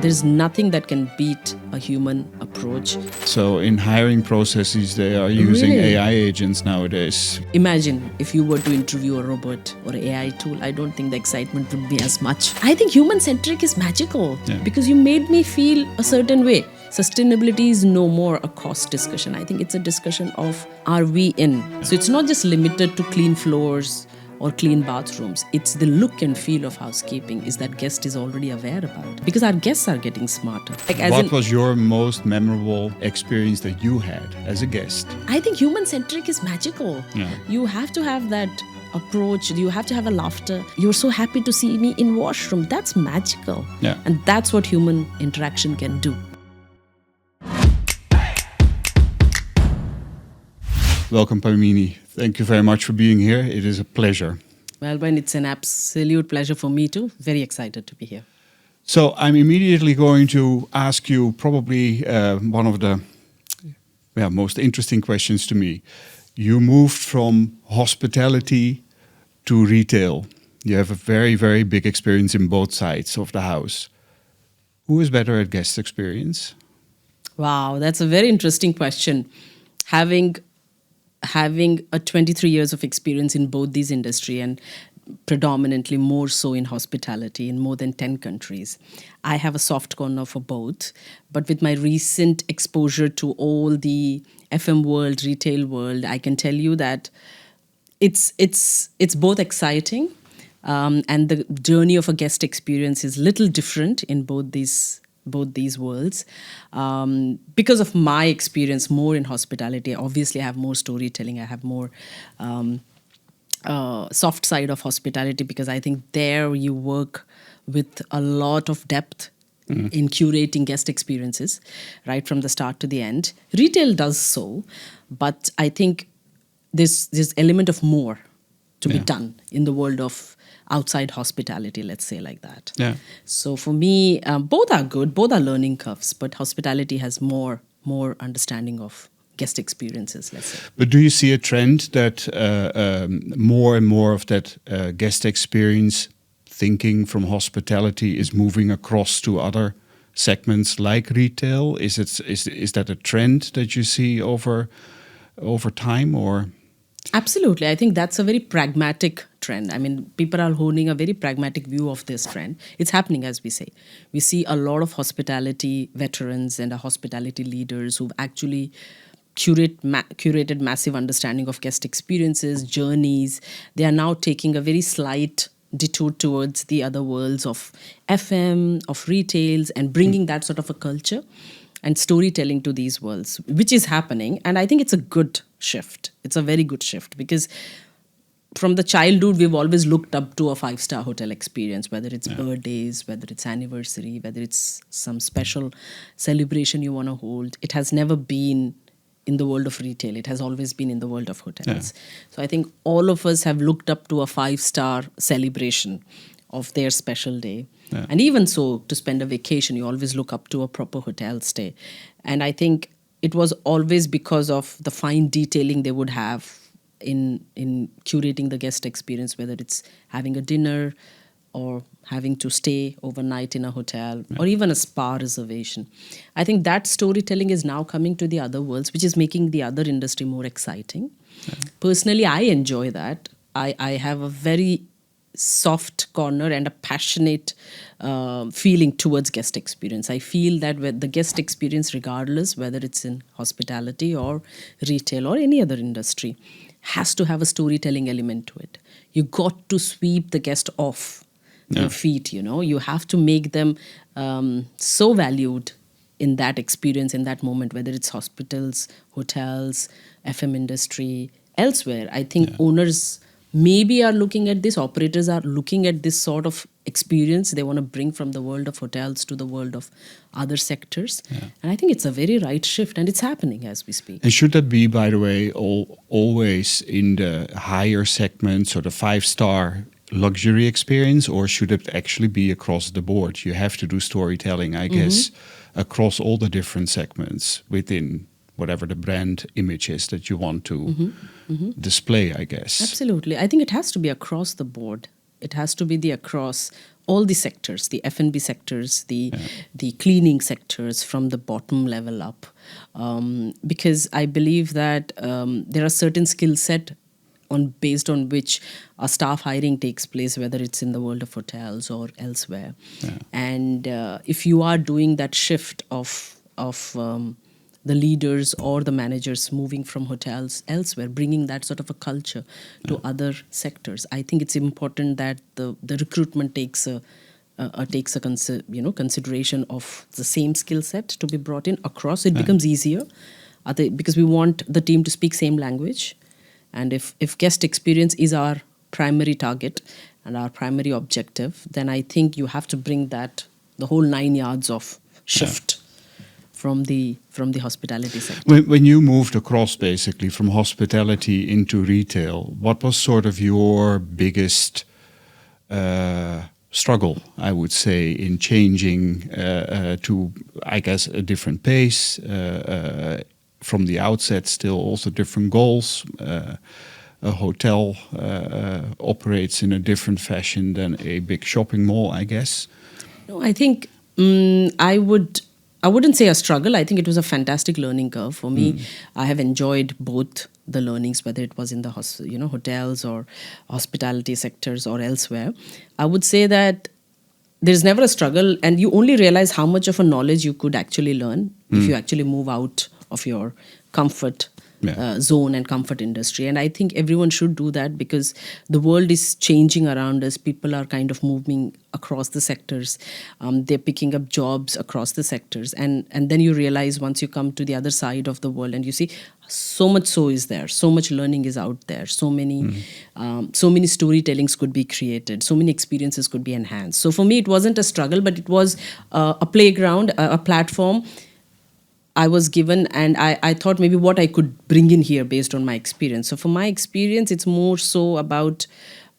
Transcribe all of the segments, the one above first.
There's nothing that can beat a human approach. So in hiring processes, they are using Really? AI agents nowadays. Imagine if you were to interview a robot or AI tool, I don't think the excitement would be as much. I think human-centric is magical because you made me feel a certain way. Sustainability is no more a cost discussion. I think it's a discussion of, are we in? So it's not just limited to clean floors or clean bathrooms. It's the look and feel of housekeeping is that guest is already aware about. Because our guests are getting smarter. What was your most memorable experience that you had as a guest? I think human-centric is magical. Yeah. You have to have that approach. You have to have a laughter. You're so happy to see me in washroom. That's magical. Yeah. And that's what human interaction can do. Welcome, Pamini. Thank you very much for being here. It is a pleasure. Walewein, it's an absolute pleasure for me too. Very excited to be here. So I'm immediately going to ask you probably one of the most interesting questions to me. You moved from hospitality to retail. You have a very, very big experience in both sides of the house. Who is better at guest experience? Wow, that's a very interesting question. Having a 23 years of experience in both these industry and predominantly more so in hospitality in more than 10 countries, I have a soft corner for both. But with my recent exposure to all the FM world, retail world, I can tell you that it's both exciting and the journey of a guest experience is little different in both these worlds. Because of my experience more in hospitality, obviously I have more storytelling, I have more soft side of hospitality because I think there you work with a lot of depth in curating guest experiences, right from the start to the end. Retail does so, but I think there's element of more to be done in the world of outside hospitality, let's say like that. Yeah. So for me, both are good, both are learning curves, but hospitality has more understanding of guest experiences, let's say. But do you see a trend that more and more of that guest experience thinking from hospitality is moving across to other segments like retail? Is that a trend that you see over time or? Absolutely. I think that's a very pragmatic trend. I mean, people are holding a very pragmatic view of this trend. It's happening, as we say. We see a lot of hospitality veterans and hospitality leaders who've actually curated massive understanding of guest experiences, journeys. They are now taking a very slight detour towards the other worlds of FM, of retails, and bringing that sort of a culture and storytelling to these worlds, which is happening. And I think it's a good shift. It's a very good shift because from the childhood, we've always looked up to a 5-star hotel experience, whether it's birthdays, whether it's anniversary, whether it's some special celebration you want to hold. It has never been in the world of retail. It has always been in the world of hotels. Yeah. So I think all of us have looked up to a 5-star celebration of their special day. Yeah. And even so, to spend a vacation, you always look up to a proper hotel stay. And I think it was always because of the fine detailing they would have in curating the guest experience, whether it's having a dinner or having to stay overnight in a hotel or even a spa reservation. I think that storytelling is now coming to the other worlds, which is making the other industry more exciting. Yeah. Personally, I enjoy that. I have a very soft corner and a passionate feeling towards guest experience. I feel that with the guest experience, regardless whether it's in hospitality or retail or any other industry, has to have a storytelling element to it. You got to sweep the guest off their feet, You have to make them so valued in that experience, in that moment, whether it's hospitals, hotels, FM industry, elsewhere. I think owners maybe are looking at this, operators are looking at this sort of experience they want to bring from the world of hotels to the world of other sectors. Yeah. And I think it's a very right shift and it's happening as we speak. And should that be, by the way, always in the higher segments or the 5-star luxury experience, or should it actually be across the board? You have to do storytelling, I guess, across all the different segments within whatever the brand image is that you want to display, I guess. Absolutely. I think it has to be across the board. It has to be the across all the sectors, the F&B sectors, the cleaning sectors from the bottom level up. Because I believe that there are certain skill set based on which staff hiring takes place, whether it's in the world of hotels or elsewhere. And if you are doing that shift of the leaders or the managers moving from hotels elsewhere, bringing that sort of a culture to other sectors, I think it's important that the recruitment takes a consideration of the same skill set to be brought in across. It becomes easier because we want the team to speak same language. And if guest experience is our primary target and our primary objective, then I think you have to bring that, the whole 9 yards of shift from the hospitality sector. When you moved across basically from hospitality into retail, what was sort of your biggest struggle, I would say, in changing to, I guess, a different pace? From the outset, still also different goals. A hotel operates in a different fashion than a big shopping mall, I guess. No, I think I wouldn't say a struggle. I think it was a fantastic learning curve for me. I have enjoyed both the learnings, whether it was in the hotels or hospitality sectors or elsewhere. I would say that there's never a struggle, and you only realize how much of a knowledge you could actually learn if you actually move out of your comfort zone and comfort industry. And I think everyone should do that, because the world is changing around us. People are kind of moving across the sectors. They're picking up jobs across the sectors. And then you realize, once you come to the other side of the world, and you see so much is there, so much learning is out there, so many storytellings could be created, so many experiences could be enhanced. So for me, it wasn't a struggle, but it was a playground, a platform I was given, and I thought maybe what I could bring in here based on my experience. So for my experience, it's more so about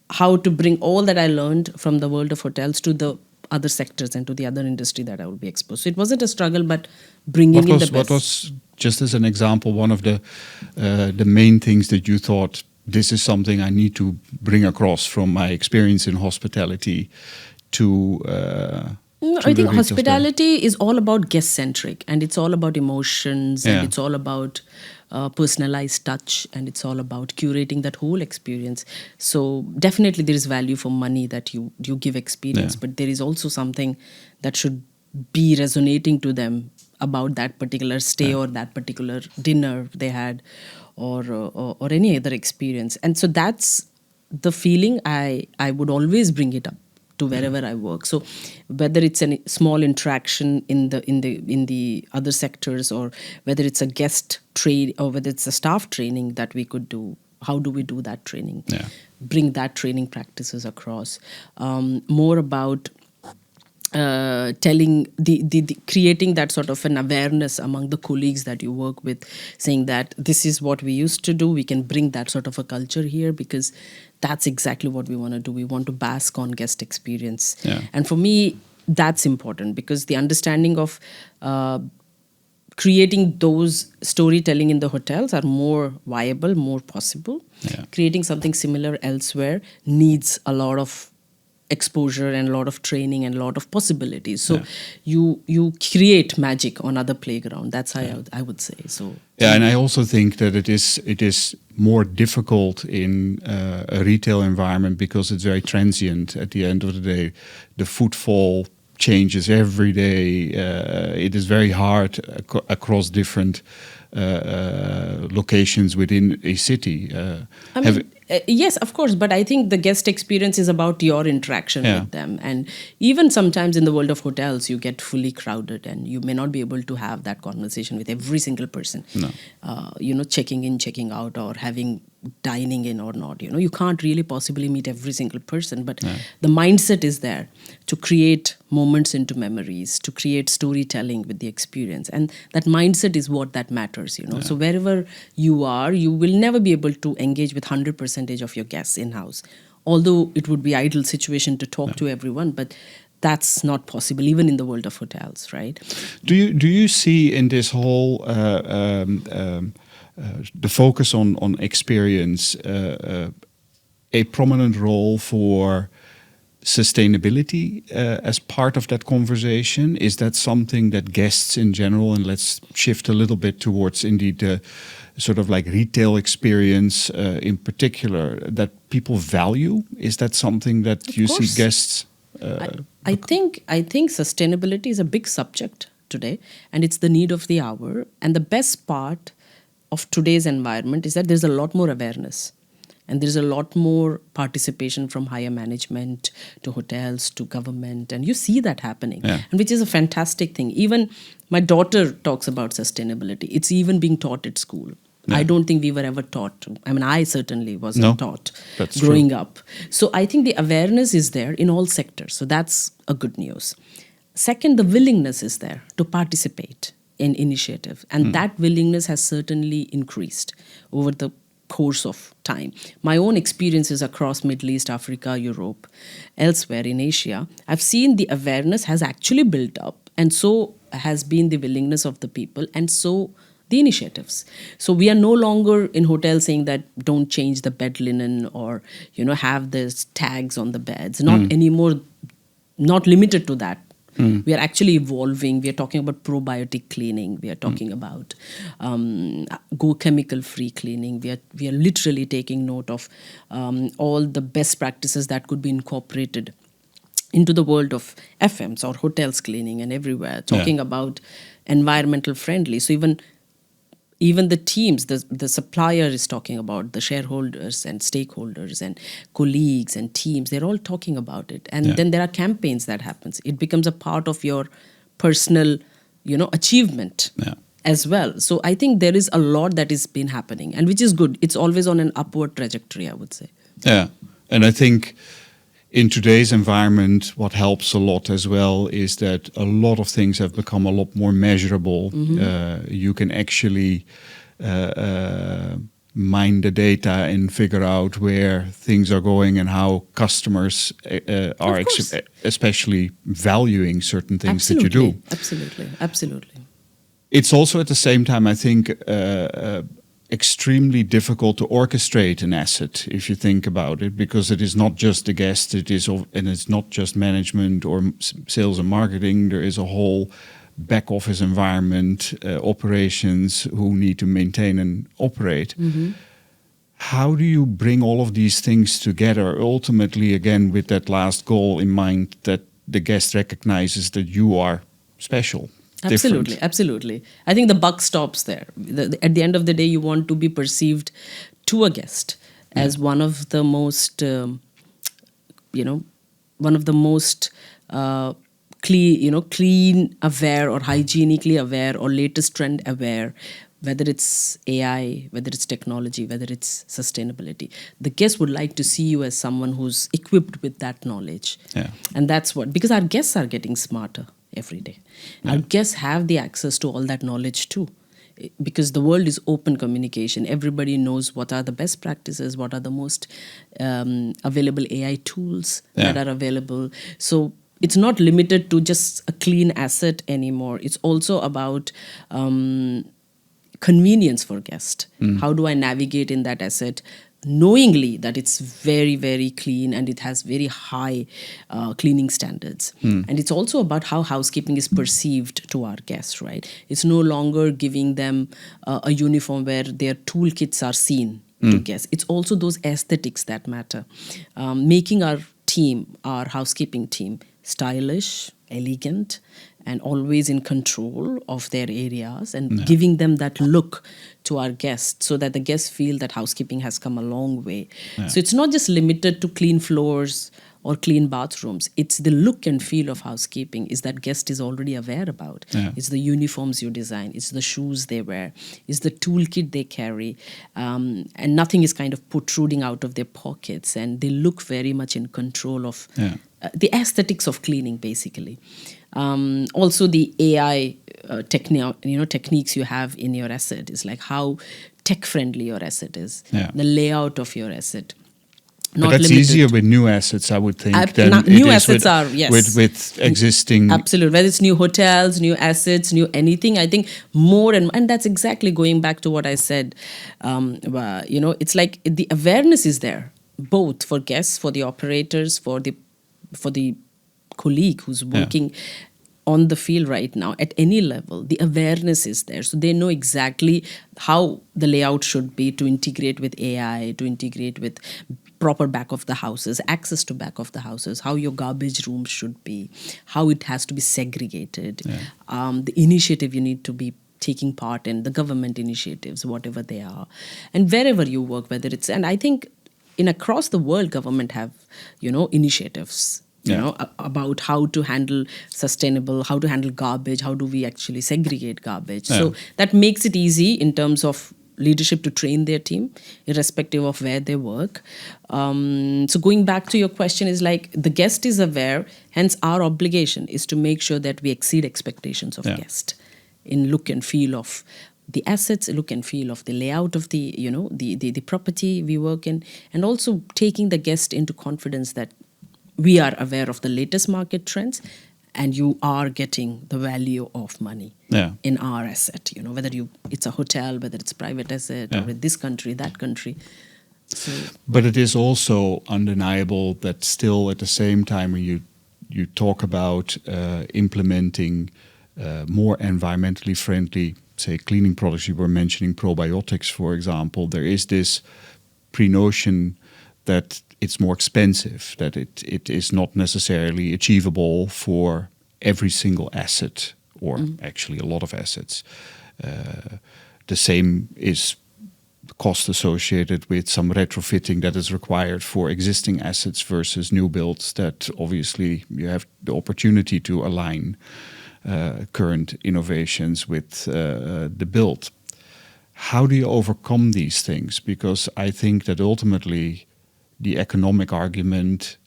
how to bring all that I learned from the world of hotels to the other sectors and to the other industry that I will be exposed. So it wasn't a struggle, but bringing in the best. What was, just as an example, one of the main things that you thought, this is something I need to bring across from my experience in hospitality to... I think hospitality is all about guest-centric, and it's all about emotions, and it's all about personalized touch, and it's all about curating that whole experience. So definitely there is value for money that you give experience, but there is also something that should be resonating to them about that particular stay or that particular dinner they had, or any other experience. And so that's the feeling I would always bring it up to wherever I work. So whether it's a small interaction in the other sectors, or whether it's a guest trade, or whether it's a staff training that we could do, how do we do that training? Bring that training practices across. More about telling the creating that sort of an awareness among the colleagues that you work with, saying that this is what we used to do. We can bring that sort of a culture here, because that's exactly what we want to do. We want to bask on guest experience. And for me, that's important, because the understanding of creating those storytelling in the hotels are more viable, more possible. Creating something similar elsewhere needs a lot of exposure and a lot of training and a lot of possibilities. So you create magic on other playground. That's how I would say. So and I also think that it is more difficult in a retail environment, because it's very transient. At the end of the day, the footfall changes every day. It is very hard across different locations within a city. Yes, of course, but I think the guest experience is about your interaction with them. And even sometimes in the world of hotels, you get fully crowded, and you may not be able to have that conversation with every single person. Checking in, checking out, or having dining in or not. You can't really possibly meet every single person, but the mindset is there to create moments into memories, to create storytelling with the experience. And that mindset is what that matters, So wherever you are, you will never be able to engage with 100% of your guests in-house. Although it would be ideal situation to talk to everyone, but that's not possible even in the world of hotels, right? Do you see in this whole the focus on experience a prominent role for sustainability as part of that conversation? Is that something that guests in general, and let's shift a little bit towards indeed the sort of like retail experience in particular, that people value? Is that something that Of you course. see guests? I think sustainability is a big subject today, and it's the need of the hour. And the best part of today's environment is that there's a lot more awareness, and there's a lot more participation from higher management to hotels to government, and you see that happening, Yeah. and which is a fantastic thing. Even my daughter talks about sustainability. It's even being taught at school. Yeah. I don't think we were ever taught. I mean, I certainly wasn't No, taught that's growing true. up. So I think the awareness is there in all sectors. So that's a good news. Second, the willingness is there to participate in initiative. And that willingness has certainly increased over the course of time. My own experiences across Middle East, Africa, Europe, elsewhere in Asia, I've seen the awareness has actually built up, and so has been the willingness of the people, and so the initiatives. So we are no longer in hotels saying that don't change the bed linen, or have this tags on the beds. Not anymore, not limited to that. We are actually evolving. We are talking about probiotic cleaning. We are talking about go chemical free cleaning. We are literally taking note of all the best practices that could be incorporated into the world of FMs or hotels cleaning, and everywhere talking about environmental friendly. So even the teams, the supplier is talking about, the shareholders and stakeholders and colleagues and teams, they're all talking about it. And then there are campaigns that happens. It becomes a part of your personal, achievement as well. So I think there is a lot that has been happening, and which is good. It's always on an upward trajectory, I would say. Yeah, and I think in today's environment, what helps a lot as well is that a lot of things have become a lot more measurable. You can actually mine the data and figure out where things are going and how customers are especially valuing certain things that you do. Absolutely. It's also at the same time, I think, extremely difficult to orchestrate an asset if you think about it, because it is not just the guest, and it's not just management or sales and marketing. There is a whole back office environment, operations who need to maintain and operate. How do you bring all of these things together, ultimately, again, with that last goal in mind, that the guest recognizes that you are special? Absolutely. I think the buck stops there. At the end of the day, you want to be perceived to a guest as one of the most, clean, aware, or hygienically aware, or latest trend aware. Whether it's AI, whether it's technology, whether it's sustainability, the guest would like to see you as someone who's equipped with that knowledge. And that's because our guests are getting smarter every day. Our guests have the access to all that knowledge too, because the world is open communication. Everybody knows what are the best practices, what are the most available AI tools that are available. So it's not limited to just a clean asset anymore. It's also about convenience for guests. How do I navigate in that asset knowingly that it's very, very clean and it has very high cleaning standards? And it's also about how housekeeping is perceived to our guests, right? It's no longer giving them a uniform where their toolkits are seen to guests. It's also those aesthetics that matter. Making our housekeeping team, stylish, elegant, and always in control of their areas, and giving them that look to our guests, so that the guests feel that housekeeping has come a long way. So it's not just limited to clean floors or clean bathrooms. It's the look and feel of housekeeping is that guest is already aware about. It's the uniforms you design. It's the shoes they wear. It's the toolkit they carry. And nothing is kind of protruding out of their pockets. And they look very much in control of the aesthetics of cleaning, basically. Also, the AI techniques you have in your asset is like how tech-friendly your asset is, the layout of your asset. But that's easier with new assets, I would think. New assets are, yes. With existing... Absolutely. Whether it's new hotels, new assets, new anything, I think more and that's exactly going back to what I said. It's like the awareness is there, both for guests, for the operators, for the for the colleague who's working on the field right now at any level, the awareness is there. So they know exactly how the layout should be to integrate with AI, to integrate with proper back of the houses, access to back of the houses, how your garbage rooms should be, how it has to be segregated, the initiative you need to be taking part in, the government initiatives, whatever they are, and wherever you work, whether it's, and I think in across the world, government have, initiatives, about how to handle sustainable, how to handle garbage, how do we actually segregate garbage. So that makes it easy in terms of leadership to train their team, irrespective of where they work. So going back to your question is like the guest is aware, hence our obligation is to make sure that we exceed expectations of guest in look and feel of the assets, look and feel of the layout of the, the property we work in, and also taking the guest into confidence that we are aware of the latest market trends and you are getting the value of money in our asset, whether it's a hotel, whether it's a private asset, or in this country, that country. So, but it is also undeniable that still at the same time when you talk about implementing more environmentally friendly, say, cleaning products, you were mentioning probiotics, for example, there is this pre-notion that it's more expensive, that it is not necessarily achievable for every single asset, or actually a lot of assets. The same is the cost associated with some retrofitting that is required for existing assets versus new builds, that obviously you have the opportunity to align current innovations with the build. How do you overcome these things? Because I think that ultimately the economic argument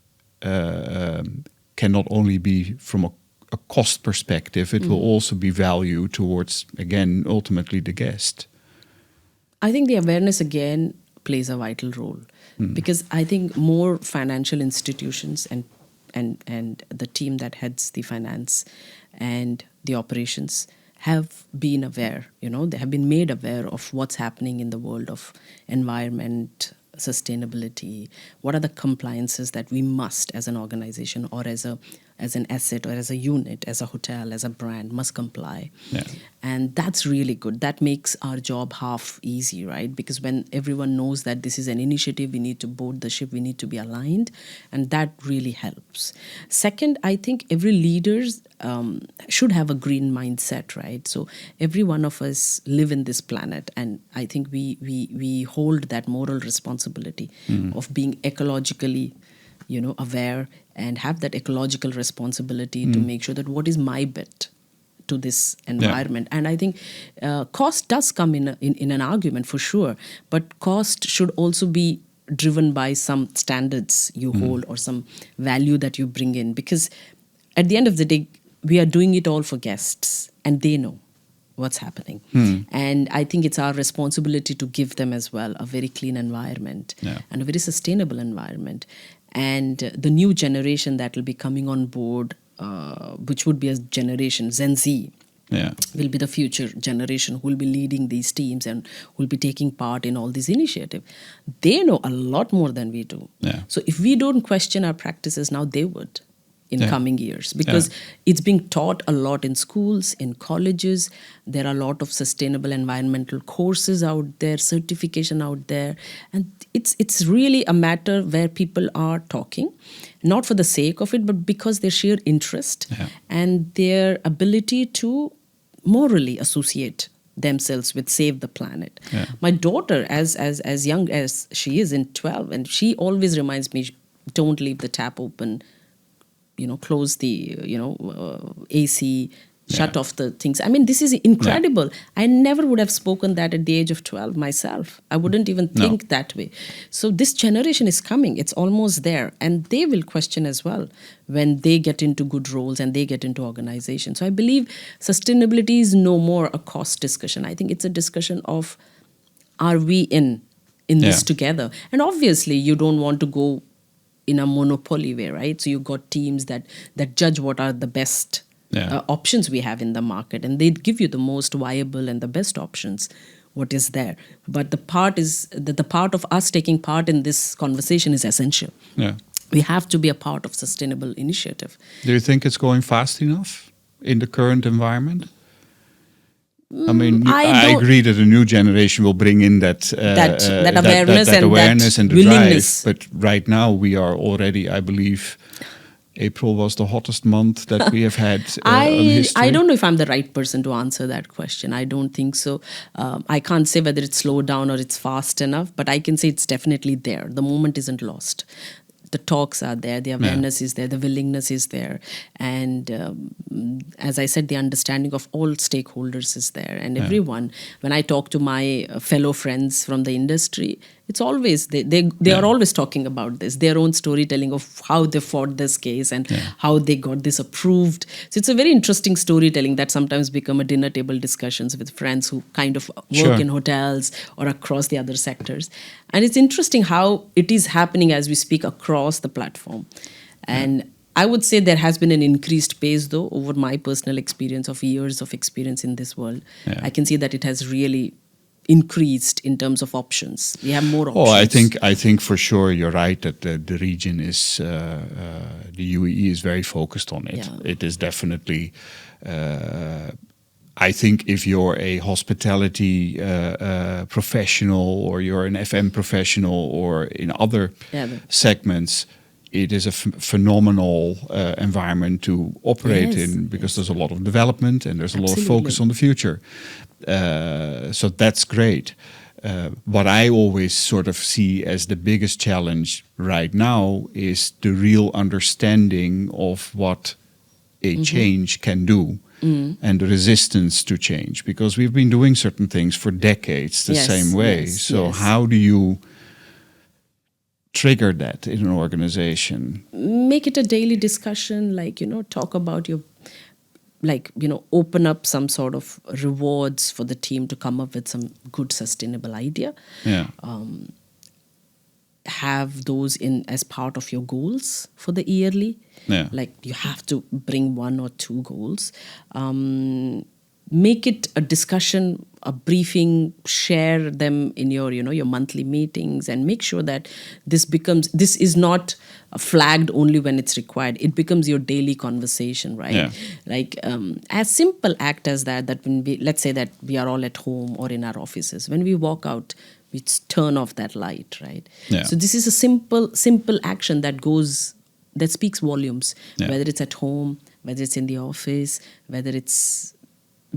can not only be from a cost perspective, it will also be value towards, again, ultimately the guest. I think the awareness again plays a vital role, because I think more financial institutions and the team that heads the finance and the operations have been aware, they have been made aware of what's happening in the world of environment, sustainability, what are the compliances that we must as an organization or as an asset or as a unit, as a hotel, as a brand must comply. And that's really good. That makes our job half easy, right? Because when everyone knows that this is an initiative, we need to board the ship, we need to be aligned, and that really helps. Second, I think every leader should have a green mindset, right? So every one of us live in this planet, and I think we hold that moral responsibility of being ecologically aware and have that ecological responsibility to make sure that what is my bit to this environment. And I think cost does come in an argument for sure, but cost should also be driven by some standards you hold or some value that you bring in, because at the end of the day, we are doing it all for guests and they know what's happening. And I think it's our responsibility to give them as well a very clean environment and a very sustainable environment. And the new generation that will be coming on board, which would be a generation, Gen Z, will be the future generation who will be leading these teams and who will be taking part in all these initiatives. They know a lot more than we do. So if we don't question our practices now, they would in coming years, because it's being taught a lot in schools, in colleges. There are a lot of sustainable environmental courses out there, certification out there. And it's really a matter where people are talking, not for the sake of it, but because their sheer interest and their ability to morally associate themselves with save the planet. My daughter, as young as she is, in 12, and she always reminds me, don't leave the tap open, close the, AC, shut off the things. I mean, this is incredible. I never would have spoken that at the age of 12 myself. I wouldn't even think that way. So this generation is coming. It's almost there. And they will question as well when they get into good roles and they get into organizations. So I believe sustainability is no more a cost discussion. I think it's a discussion of, are we in this together? And obviously, you don't want to go in a monopoly way, right? So you got teams that judge what are the best options we have in the market, and they give you the most viable and the best options, what is there. But the part of us taking part in this conversation is essential. We have to be a part of sustainable initiative. Do you think it's going fast enough in the current environment? I mean, I agree that a new generation will bring in that awareness and the willingness. drive. But right now, we are already, I believe, April was the hottest month that we have had in history. I don't know if I'm the right person to answer that question. I don't think so. I can't say whether it's slowed down or it's fast enough, but I can say it's definitely there. The moment isn't lost. The talks are there, the awareness is there, the willingness is there. And as I said, the understanding of all stakeholders is there. And everyone, when I talk to my fellow friends from the industry, it's always, they are always talking about this, their own storytelling of how they fought this case and how they got this approved. So it's a very interesting storytelling that sometimes become a dinner table discussions with friends who kind of work in hotels or across the other sectors. And it's interesting how it is happening as we speak across the platform. And I would say there has been an increased pace, though, over my personal experience of years of experience in this world. I can see that it has really increased in terms of options. We have more options. Oh, I think for sure you're right that the region is the UAE is very focused on it. Yeah. It is definitely. I think if you're a hospitality professional or you're an FM professional or in other segments, it is a phenomenal environment to operate in because there's a lot of development and there's a lot of focus on the future. So that's great. What I always sort of see as the biggest challenge right now is the real understanding of what a change can do. And the resistance to change, because we've been doing certain things for decades the same way. How do you trigger that in an organization? Make it a daily discussion, talk about your, open up some sort of rewards for the team to come up with some good sustainable idea. Have those in as part of your goals for the yearly. Like you have to bring 1 or 2 goals. Make it a discussion, a briefing, share them in your, your monthly meetings, and make sure that this is not flagged only when it's required. It becomes your daily conversation, right? Like as simple act as that when let's say that we are all at home or in our offices, when we walk out, we turn off that light, right? So this is a simple action that speaks volumes, whether it's at home, whether it's in the office, whether it's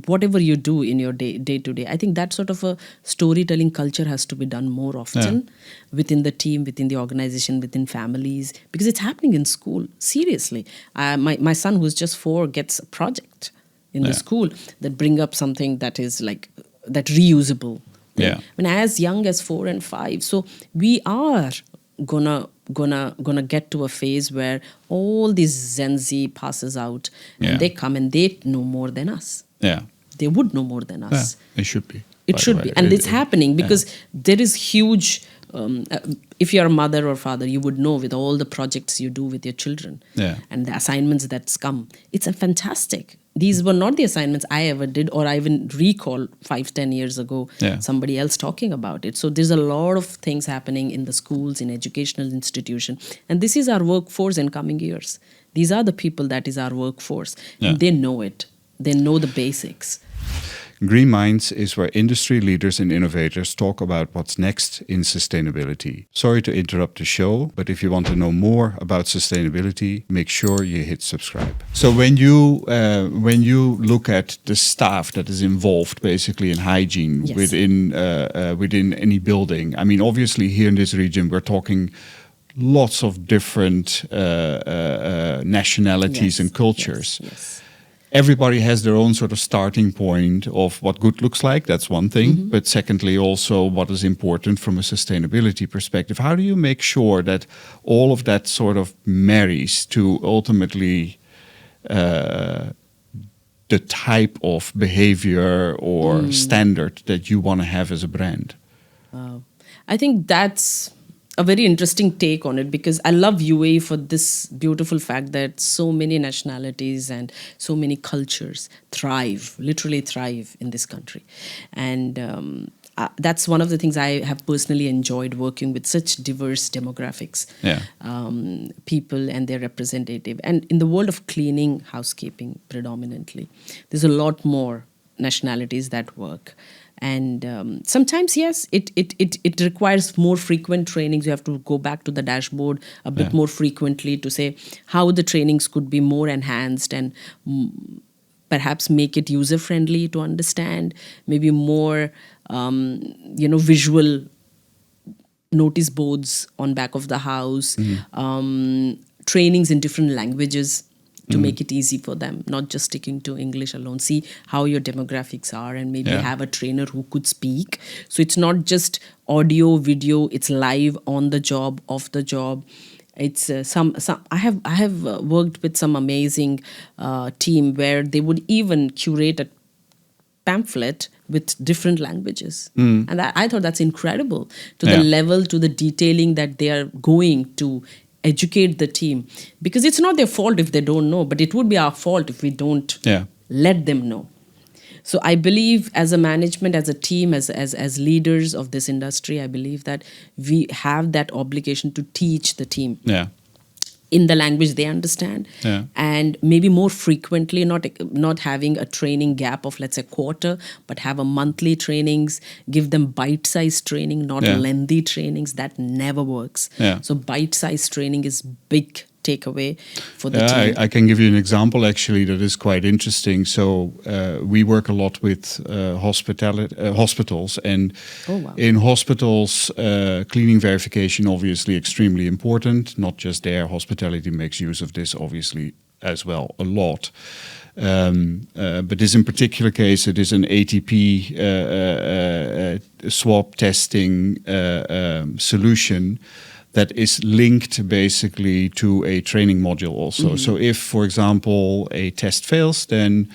whatever you do in your day to day. I think that sort of a storytelling culture has to be done more often within the team, within the organization, within families, because it's happening in school. Seriously, my son, who's just 4, gets a project in the school that bring up something that is like that reusable. When as young as 4 and 5, so we are gonna get to a phase where all these Gen Z passes out and they come and they know more than us. They would know more than us. It should be. It should be, and it's happening because there is huge. If you're a mother or father, you would know with all the projects you do with your children and the assignments that's come. It's a fantastic. These were not the assignments I ever did, or I even recall 5-10 years ago somebody else talking about it. So there's a lot of things happening in the schools, in educational institution, and this is our workforce in coming years. These are the people that is our workforce, and they know it. They know the basics. Green Minds is where industry leaders and innovators talk about what's next in sustainability. Sorry to interrupt the show, but if you want to know more about sustainability, make sure you hit subscribe. So when you look at the staff that is involved basically in hygiene within any building, I mean, obviously here in this region we're talking lots of different nationalities and cultures. Everybody has their own sort of starting point of what good looks like. That's one thing. But secondly, also what is important from a sustainability perspective. How do you make sure that all of that sort of marries to ultimately the type of behavior or standard that you want to have as a brand? I think that's a very interesting take on it, because I love UAE for this beautiful fact that so many nationalities and so many cultures literally thrive in this country. And that's one of the things I have personally enjoyed, working with such diverse demographics, people and their representative. And in the world of cleaning, housekeeping predominantly, there's a lot more nationalities that work. And sometimes, yes, it requires more frequent trainings. You have to go back to the dashboard a bit more frequently to say how the trainings could be more enhanced and perhaps make it user-friendly to understand, maybe more, visual notice boards on back of the house, trainings in different languages to make it easy for them, not just sticking to English alone. See how your demographics are and maybe have a trainer who could speak. So it's not just audio, video, it's live, on the job, off the job. It's some I have worked with some amazing team where they would even curate a pamphlet with different languages. And I thought that's incredible, to the level, to the detailing that they are going to educate the team, because it's not their fault if they don't know, but it would be our fault if we don't let them know. So I believe, as a management, as a team, as leaders of this industry, I believe that we have that obligation to teach the team in the language they understand, and maybe more frequently, not having a training gap of, let's say, quarter, but have a monthly trainings, give them bite-sized training, not lengthy trainings. That never works. So bite-sized training is big takeaway for the team. I can give you an example actually that is quite interesting. So we work a lot with hospitals, and in hospitals, cleaning verification obviously extremely important. Not just there, hospitality makes use of this obviously as well a lot. But this in particular case, it is an ATP swab testing solution that is linked basically to a training module also. So if, for example, a test fails, then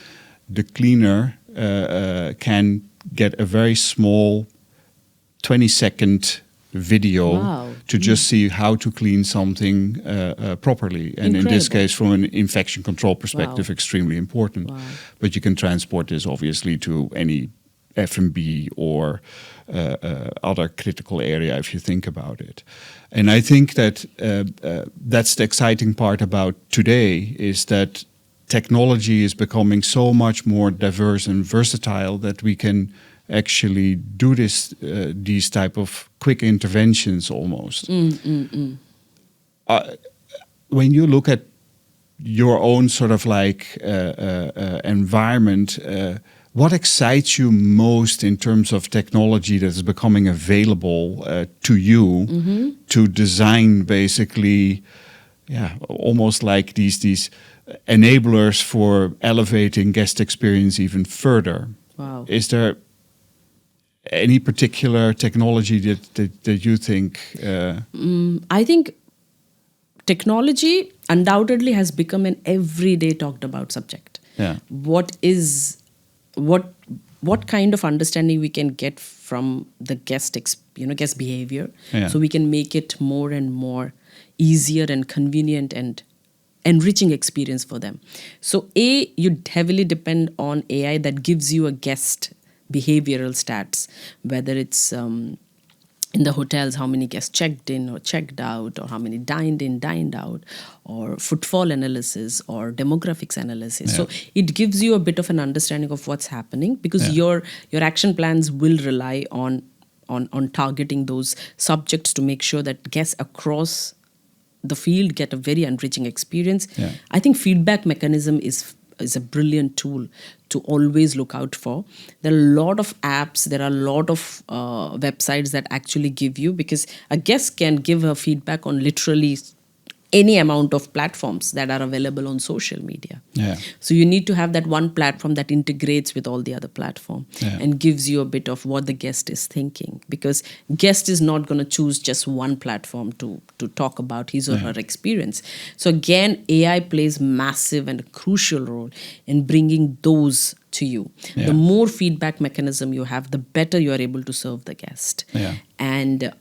the cleaner can get a very small 20-second video to just see how to clean something properly. And in this case, from an infection control perspective, extremely important. But you can transport this obviously to any F&B or other critical area if you think about it. And I think that that's the exciting part about today, is that technology is becoming so much more diverse and versatile that we can actually do these type of quick interventions almost. When you look at your own sort of like environment, what excites you most in terms of technology that is becoming available to you to design basically, almost like these enablers for elevating guest experience even further? Is there any particular technology that you think? I think technology undoubtedly has become an everyday talked about subject. What kind of understanding we can get from the guest behavior, so we can make it more and more easier and convenient and enriching experience for them. So you heavily depend on AI that gives you a guest behavioral stats, whether it's in the hotels, how many guests checked in or checked out, or how many dined in, dined out, or footfall analysis or demographics analysis. So it gives you a bit of an understanding of what's happening, because your action plans will rely on targeting those subjects to make sure that guests across the field get a very enriching experience. I think feedback mechanism is a brilliant tool to always look out for. There are a lot of apps, there are a lot of websites that actually give you, because a guest can give a feedback on literally any amount of platforms that are available on social media. So you need to have that one platform that integrates with all the other platforms and gives you a bit of what the guest is thinking, because guest is not going to choose just one platform to talk about his or her experience. So again, AI plays massive and crucial role in bringing those to you. The more feedback mechanism you have, the better you are able to serve the guest. And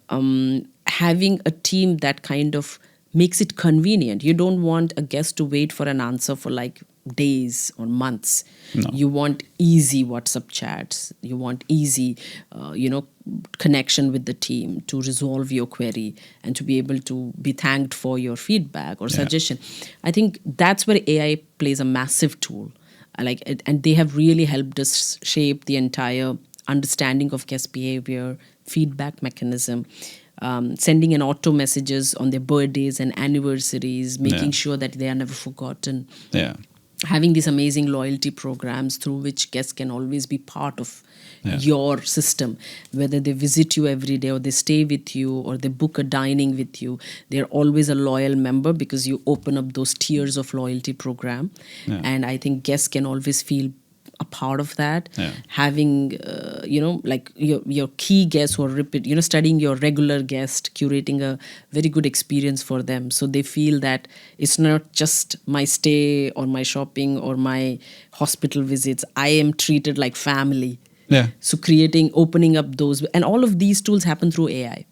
having a team that kind of makes it convenient. You don't want a guest to wait for an answer for like days or months. No. You want easy WhatsApp chats. You want easy, connection with the team to resolve your query and to be able to be thanked for your feedback or suggestion. I think that's where AI plays a massive tool. I like it, and they have really helped us shape the entire understanding of guest behavior, feedback mechanism, sending an auto messages on their birthdays and anniversaries, making sure that they are never forgotten. Yeah. Having these amazing loyalty programs through which guests can always be part of your system, whether they visit you every day or they stay with you or they book a dining with you, they're always a loyal member because you open up those tiers of loyalty program. And I think guests can always feel a part of that. Having like your key guests who are studying your regular guest, curating a very good experience for them, so they feel that it's not just my stay or my shopping or my hospital visits. I am treated like family. So opening up those, and all of these tools happen through AI.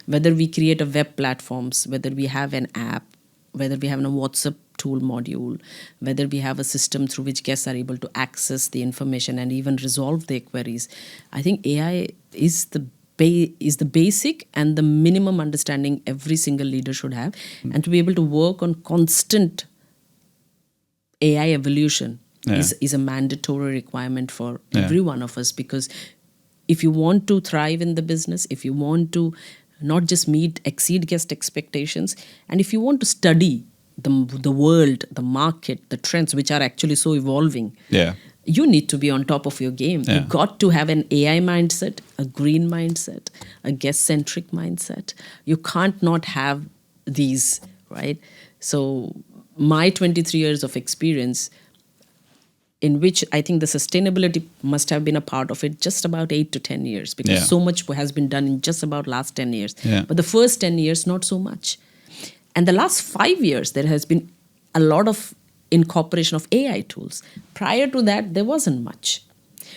Whether we create a web platforms, whether we have an app, whether we have a WhatsApp tool module, whether we have a system through which guests are able to access the information and even resolve their queries. I think AI is the basic and the minimum understanding every single leader should have. And to be able to work on constant AI evolution is a mandatory requirement for every one of us, because if you want to thrive in the business, if you want to not just exceed guest expectations, and if you want to study the world, the market, the trends which are actually so evolving, you need to be on top of your game. You've got to have an AI mindset, a green mindset, a guest-centric mindset. You can't not have these, right? So my 23 years of experience, in which I think the sustainability must have been a part of it, just about 8 to 10 years, because so much has been done in just about last 10 years. But the first 10 years, not so much. And the last 5 years, there has been a lot of incorporation of AI tools. Prior to that, there wasn't much.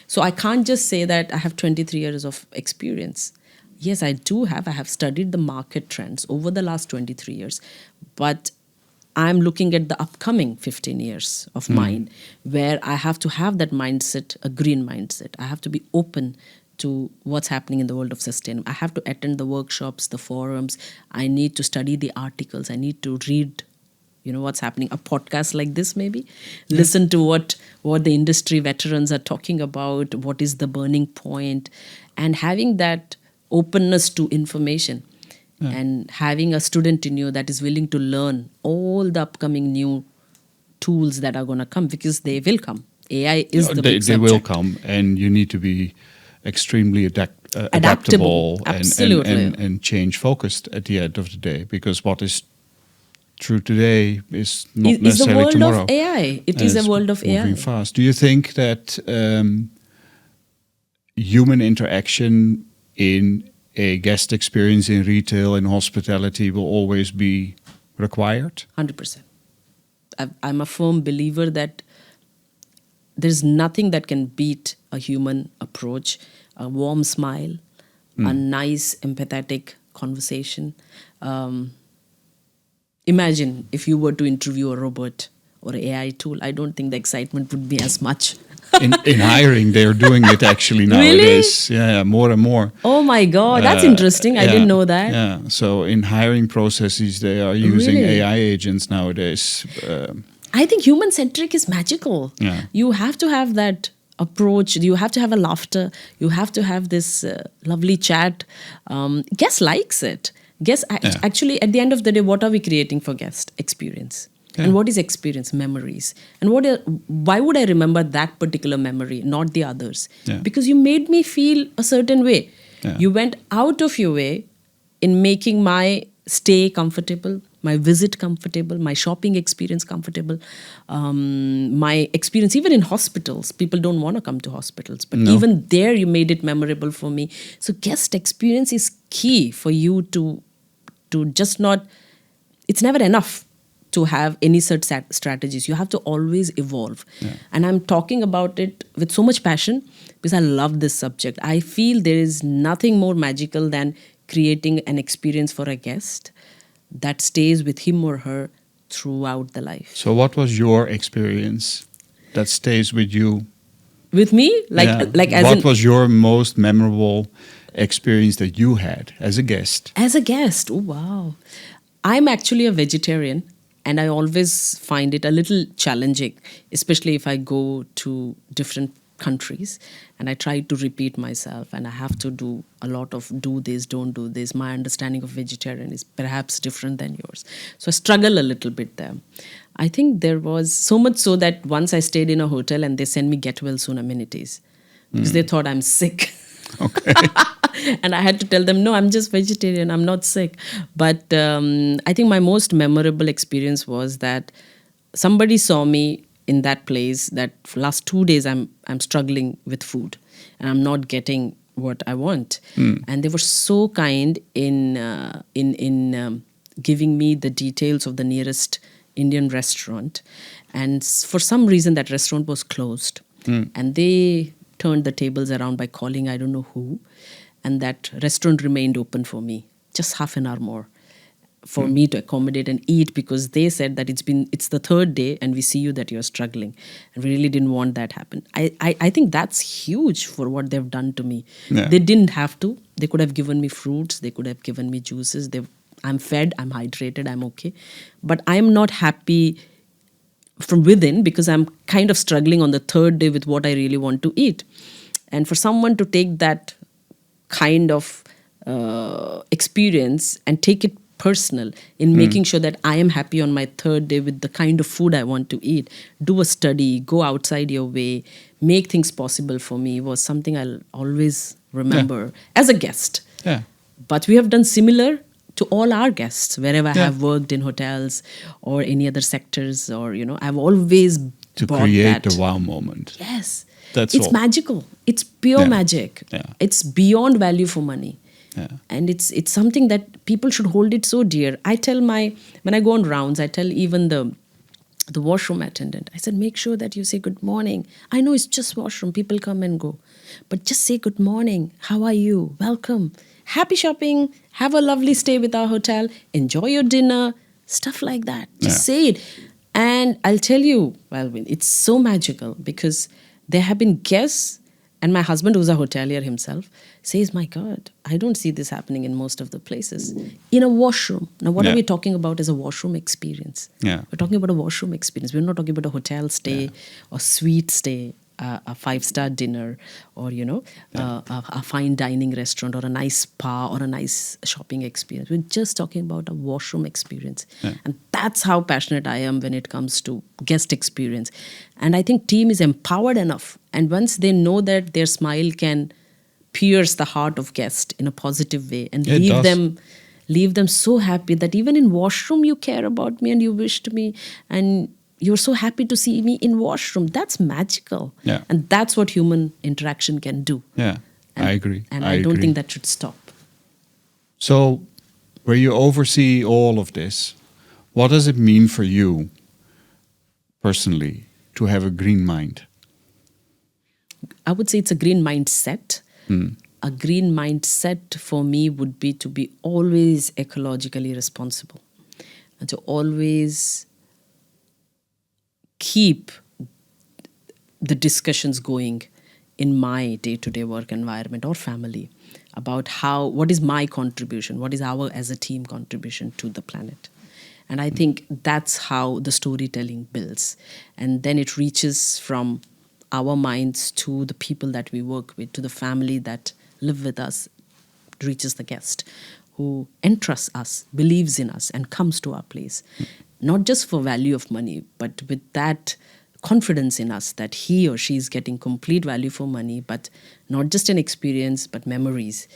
So I can't just say that I have 23 years of experience. Yes, I do have. I have studied the market trends over the last 23 years. But I'm looking at the upcoming 15 years of mine, where I have to have that mindset, a green mindset. I have to be open to what's happening in the world of sustainability. I have to attend the workshops, the forums. I need to study the articles. I need to read, what's happening. A podcast like this, maybe. Listen to what the industry veterans are talking about, what is the burning point, and having that openness to information. And having a student in you that is willing to learn all the upcoming new tools that are going to come, because they will come. AI is the big subject. They will come, and you need to be extremely adaptable and change focused at the end of the day, because what is true today is not necessarily tomorrow. It's the world of AI. It is a world of AI. Moving fast. Do you think that human interaction in a guest experience in retail and hospitality will always be required? 100%. I'm a firm believer that there's nothing that can beat a human approach, a warm smile, a nice, empathetic conversation. Imagine if you were to interview a robot or AI tool, I don't think the excitement would be as much. In hiring, they're doing it actually nowadays. Really? Yeah, more and more. Oh my God, that's interesting. I didn't know that. Yeah, so in hiring processes, they are using AI agents nowadays. I think human-centric is magical. You have to have that approach. You have to have a laughter. You have to have this lovely chat. Guest likes it. Actually, at the end of the day, what are we creating for guest experience? And what is experience? Memories. And why would I remember that particular memory, not the others? Because you made me feel a certain way. You went out of your way in making my stay comfortable, my visit comfortable, my shopping experience comfortable, my experience even in hospitals. People don't want to come to hospitals, but even there you made it memorable for me. So guest experience is key for you to just not, it's never enough to have any certain strategies. You have to always evolve. And I'm talking about it with so much passion because I love this subject. I feel there is nothing more magical than creating an experience for a guest that stays with him or her throughout the life. So what was your experience that stays with you? With me, Yeah. like as What in, was your most memorable experience that you had as a guest? as a guest. Oh wow, I'm actually a vegetarian, and I always find it a little challenging, especially if I go to different countries and I try to repeat myself and I have to do a lot of do this, don't do this. My understanding of vegetarian is perhaps different than yours. So I struggle a little bit there. I think there was so much so that once I stayed in a hotel and they sent me get well soon amenities because they thought I'm sick. Okay. And I had to tell them, no, I'm just vegetarian, I'm not sick. But I think my most memorable experience was that somebody saw me in that place that for last 2 days I'm struggling with food and I'm not getting what I want. And they were so kind in giving me the details of the nearest Indian restaurant. And for some reason that restaurant was closed. And they turned the tables around by calling I don't know who. And that restaurant remained open for me, just half an hour more, for me to accommodate and eat, because they said that it's the third day and we see you that you're struggling. And we really didn't want that happen. I think that's huge for what they've done to me. Yeah. They didn't have to. They could have given me fruits. They could have given me juices. I'm fed. I'm hydrated. I'm okay. But I'm not happy from within because I'm kind of struggling on the third day with what I really want to eat. And for someone to take that kind of experience and take it personal in making sure that I am happy on my third day with the kind of food I want to eat, do a study, go outside your way, make things possible for me was something I'll always remember as a guest. Yeah. But we have done similar to all our guests wherever I Yeah. have worked in hotels or any other sectors, or I've always To brought create that. the wow moment. Yes. That's it's all. magical. It's pure Yeah. magic. Yeah. It's beyond value for money. Yeah. And it's something that people should hold it so dear. When I go on rounds, I tell even the washroom attendant, I said, make sure that you say good morning. I know it's just washroom, people come and go. But just say good morning. How are you? Welcome. Happy shopping. Have a lovely stay with our hotel. Enjoy your dinner. Stuff like that. Just say it. And I'll tell you, Walewein, it's so magical because there have been guests, and my husband, who's a hotelier himself, says, my God, I don't see this happening in most of the places. In a washroom. Now, what are we talking about as a washroom experience? Yeah. We're talking about a washroom experience. We're not talking about a hotel stay or suite stay, a 5-star dinner, or, a fine dining restaurant or a nice spa or a nice shopping experience. We're just talking about a washroom experience. And that's how passionate I am when it comes to guest experience. And I think team is empowered enough. And once they know that their smile can pierce the heart of guest in a positive way and It does. leave them so happy that even in washroom you care about me and you wished me and you're so happy to see me in washroom. That's magical. Yeah. And that's what human interaction can do. Yeah. And, I agree. And I don't agree. think that should stop. So, where you oversee all of this, what does it mean for you personally to have a green mind? I would say it's a green mindset. A green mindset for me would be to be always ecologically responsible and to always keep the discussions going in my day-to-day work environment or family about what is my contribution, what is our as a team contribution to the planet. And I think that's how the storytelling builds. And then it reaches from our minds to the people that we work with, to the family that live with us, reaches the guest who entrusts us, believes in us, and comes to our place. Not just for value of money, but with that confidence in us that he or she is getting complete value for money, but not just an experience, but memories.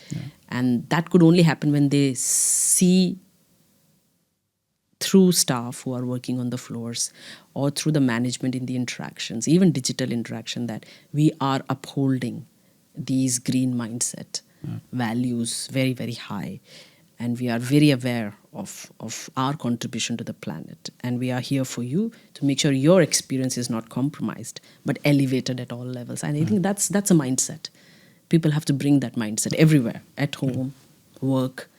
And that could only happen when they see through staff who are working on the floors or through the management in the interactions, even digital interaction, that we are upholding these green mindset values very, very high. And we are very aware of our contribution to the planet. And we are here for you to make sure your experience is not compromised, but elevated at all levels. And I think that's a mindset. People have to bring that mindset everywhere, at home, work.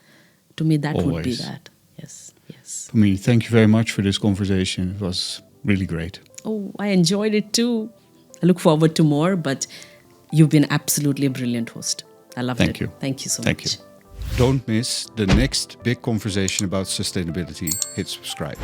To me, that would be Always. that. Yes, yes. Yes. Pamini, thank you very much for this conversation. It was really great. Oh, I enjoyed it too. I look forward to more, but you've been absolutely a brilliant host. I loved it. Thank you. Thank you so Thank much. you. Don't miss the next big conversation about sustainability. Hit subscribe.